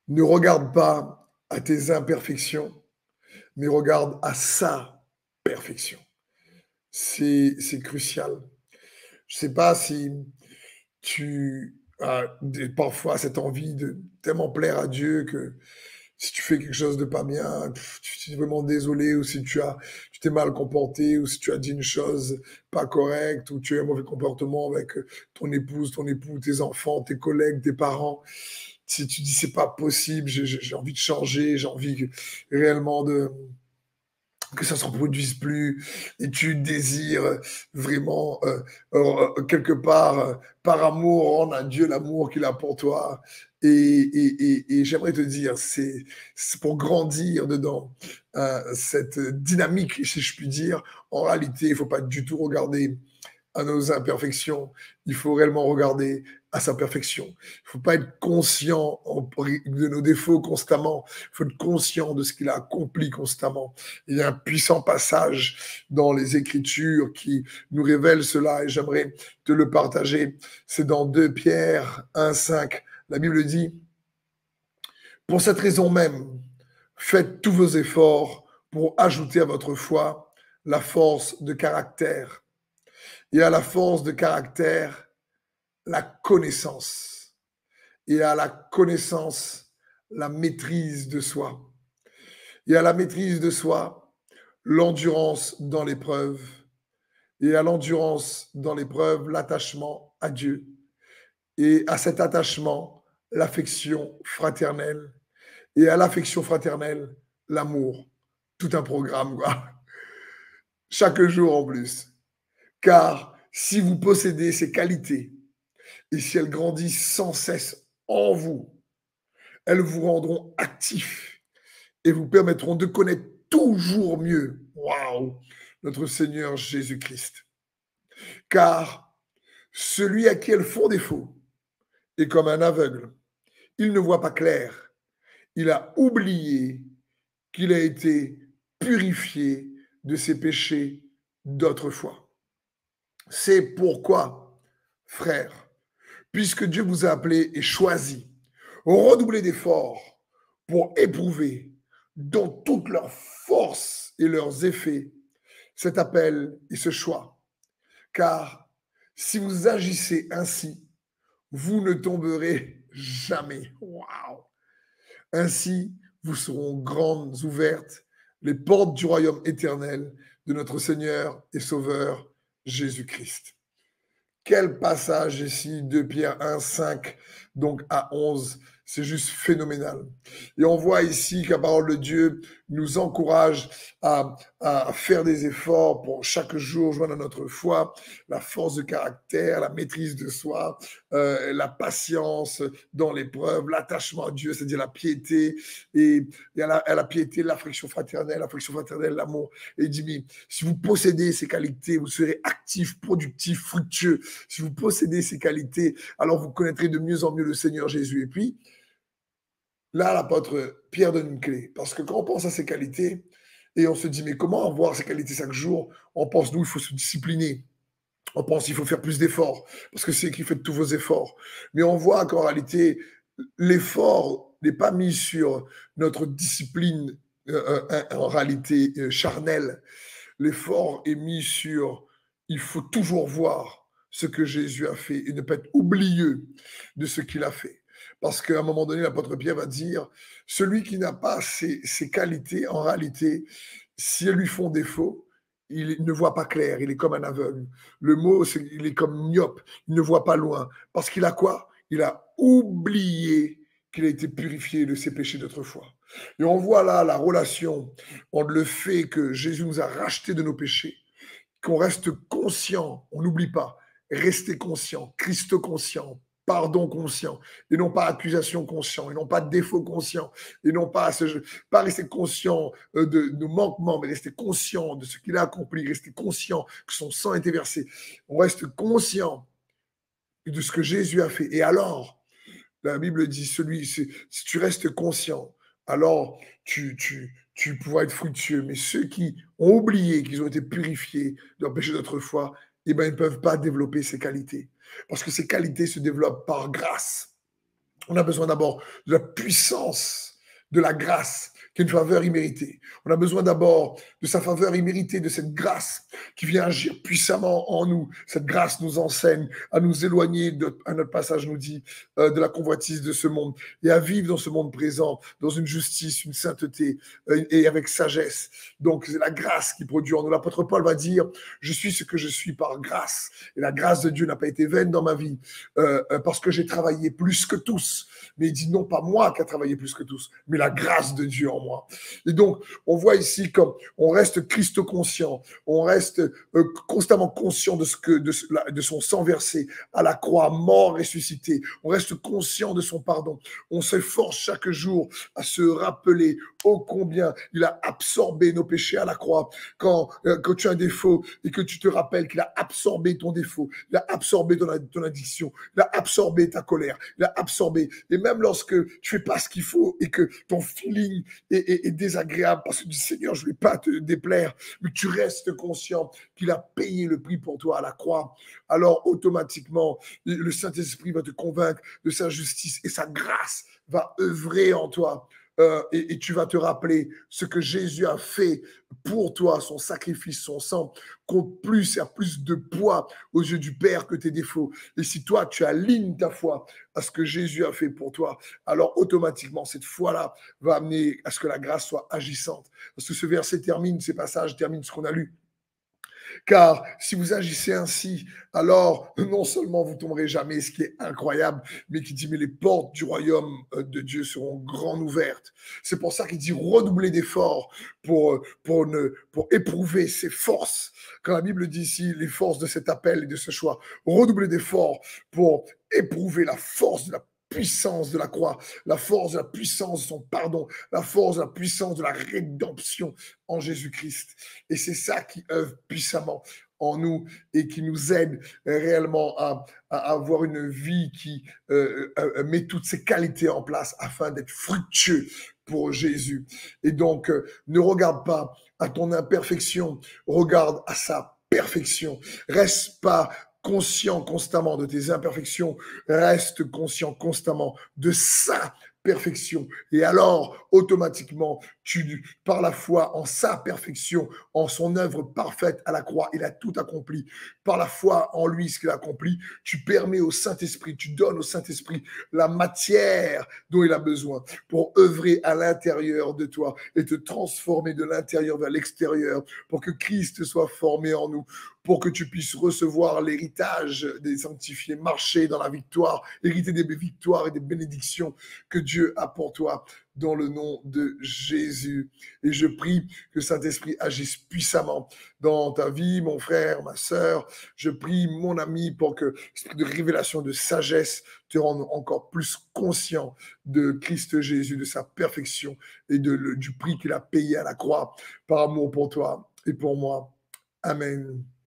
Ne regarde pas à tes imperfections, mais regarde à sa perfection. C'est crucial. Je sais pas si tu as parfois cette envie de tellement plaire à Dieu que si tu fais quelque chose de pas bien, tu es vraiment désolé, ou si tu t'es mal comporté, ou si tu as dit une chose pas correcte, ou tu as un mauvais comportement avec ton épouse, ton époux, tes enfants, tes collègues, tes parents. Si tu dis c'est pas possible, j'ai envie de changer, j'ai envie réellement que ça se reproduise plus, et tu désires vraiment quelque part par amour rendre à Dieu l'amour qu'il a pour toi. Et j'aimerais te dire, c'est pour grandir dedans cette dynamique, si je puis dire. En réalité, il faut pas du tout regarder à nos imperfections, il faut réellement regarder à sa perfection. Il ne faut pas être conscient de nos défauts constamment, il faut être conscient de ce qu'il a accompli constamment. Il y a un puissant passage dans les Écritures qui nous révèle cela, et j'aimerais te le partager. C'est dans 2 Pierre 1,5. La Bible dit, pour cette raison même, faites tous vos efforts pour ajouter à votre foi la force de caractère, et à la force de caractère, la connaissance. Et à la connaissance, la maîtrise de soi. Et à la maîtrise de soi, l'endurance dans l'épreuve. Et à l'endurance dans l'épreuve, l'attachement à Dieu. Et à cet attachement, l'affection fraternelle. Et à l'affection fraternelle, l'amour. Tout un programme, quoi. Chaque jour en plus. Car si vous possédez ces qualités, et si elles grandissent sans cesse en vous, elles vous rendront actifs et vous permettront de connaître toujours mieux, waouh, notre Seigneur Jésus-Christ. Car celui à qui elles font défaut est comme un aveugle. Il ne voit pas clair. Il a oublié qu'il a été purifié de ses péchés d'autrefois. C'est pourquoi, frères, puisque Dieu vous a appelé et choisi, redoublez d'efforts pour éprouver dans toute leur force et leurs effets cet appel et ce choix. Car si vous agissez ainsi, vous ne tomberez jamais. Waouh! Ainsi, vous seront grandes ouvertes les portes du royaume éternel de notre Seigneur et Sauveur Jésus-Christ. Quel passage ici, 2 Pierre 1, 5, donc à 11, c'est juste phénoménal. Et on voit ici que la parole de Dieu nous encourage à faire des efforts pour chaque jour joindre à notre foi, la force de caractère, la maîtrise de soi, la patience dans l'épreuve, l'attachement à Dieu, c'est-à-dire la piété, et à la piété, l'affection fraternelle, l'amour. Et il dit, mais si vous possédez ces qualités, vous serez actifs, productifs, fructueux. Si vous possédez ces qualités, alors vous connaîtrez de mieux en mieux le Seigneur Jésus. Et puis, là, l'apôtre Pierre donne une clé. Parce que quand on pense à ces qualités, et on se dit, mais comment avoir ces qualités chaque jour? On pense, nous, il faut se discipliner. On pense qu'il faut faire plus d'efforts, parce que c'est qui fait tous vos efforts. Mais on voit qu'en réalité, l'effort n'est pas mis sur notre discipline en réalité charnelle. L'effort est mis sur, il faut toujours voir ce que Jésus a fait et ne pas être oublieux de ce qu'il a fait. Parce qu'à un moment donné, l'apôtre Pierre va dire, celui qui n'a pas ces qualités, en réalité, si elles lui font défaut, il ne voit pas clair, il est comme un aveugle. Le mot, c'est il est comme myope, il ne voit pas loin. Parce qu'il a quoi? Il a oublié qu'il a été purifié de ses péchés d'autrefois. Et on voit là la relation entre le fait que Jésus nous a rachetés de nos péchés, qu'on reste conscient, on n'oublie pas, rester conscient, Christ conscient, pardon conscient, et non pas accusation conscient, et non pas défaut conscient, et non pas, pas rester conscient de nos manquements, mais rester conscient de ce qu'il a accompli, rester conscient que son sang a été versé. On reste conscient de ce que Jésus a fait. Et alors, la Bible dit, si tu restes conscient, alors tu pourras être fructueux. Mais ceux qui ont oublié qu'ils ont été purifiés de leur péché d'autrefois, eh ben, ils ne peuvent pas développer ces qualités. Parce que ces qualités se développent par grâce. On a besoin d'abord de la puissance de la grâce, qui est une faveur imméritée. On a besoin d'abord de sa faveur imméritée, de cette grâce qui vient agir puissamment en nous. Cette grâce nous enseigne à nous éloigner, un autre passage nous dit, de la convoitise de ce monde et à vivre dans ce monde présent, dans une justice, une sainteté et avec sagesse. Donc, c'est la grâce qui produit en nous. L'apôtre Paul va dire, je suis ce que je suis par grâce. Et la grâce de Dieu n'a pas été vaine dans ma vie parce que j'ai travaillé plus que tous. Mais il dit non pas moi qui a travaillé plus que tous, mais la grâce de Dieu en moi. Et donc, on voit ici comme on reste Christo-conscient, on reste constamment conscient de son sang versé à la croix, mort, ressuscité. On reste conscient de son pardon. On s'efforce chaque jour à se rappeler ô combien il a absorbé nos péchés à la croix. Quand tu as un défaut et que tu te rappelles qu'il a absorbé ton défaut, il a absorbé ton addiction, il a absorbé ta colère, il a absorbé. Et même lorsque tu fais pas ce qu'il faut et que ton feeling est désagréable parce que tu dis Seigneur, je ne vais pas te déplaire, mais tu restes conscient qu'il a payé le prix pour toi à la croix, alors automatiquement, le Saint-Esprit va te convaincre de sa justice et sa grâce va œuvrer en toi. Et tu vas te rappeler ce que Jésus a fait pour toi, son sacrifice, son sang, compte plus, a plus de poids aux yeux du Père que tes défauts. Et si toi, tu alignes ta foi à ce que Jésus a fait pour toi, alors automatiquement, cette foi-là va amener à ce que la grâce soit agissante. Parce que ce verset termine, ces passages terminent ce qu'on a lu. Car si vous agissez ainsi, alors non seulement vous tomberez jamais, ce qui est incroyable, mais qui dit, mais les portes du royaume de Dieu seront grandes ouvertes. C'est pour ça qu'il dit redoubler d'efforts pour éprouver ses forces. Quand la Bible dit ici les forces de cet appel et de ce choix, redoubler d'efforts pour éprouver la force de la puissance de la croix, la force de la puissance de son pardon, la force de la puissance de la rédemption en Jésus-Christ. Et c'est ça qui œuvre puissamment en nous et qui nous aide réellement à avoir une vie qui met toutes ces qualités en place afin d'être fructueux pour Jésus. Et donc, ne regarde pas à ton imperfection, regarde à sa perfection. Reste pas conscient constamment de tes imperfections, reste conscient constamment de sa perfection. Et alors, automatiquement, par la foi en sa perfection, en son œuvre parfaite à la croix, il a tout accompli. Par la foi en lui, ce qu'il a accompli, tu permets au Saint-Esprit, tu donnes au Saint-Esprit la matière dont il a besoin pour œuvrer à l'intérieur de toi et te transformer de l'intérieur vers l'extérieur pour que Christ soit formé en nous, pour que tu puisses recevoir l'héritage des sanctifiés, marcher dans la victoire, hériter des victoires et des bénédictions que Dieu a pour toi dans le nom de Jésus. Et je prie que le Saint-Esprit agisse puissamment dans ta vie, mon frère, ma sœur. Je prie, mon ami, pour que l'esprit de révélation, de sagesse te rende encore plus conscient de Christ Jésus, de sa perfection et du prix qu'il a payé à la croix par amour pour toi et pour moi. Amen.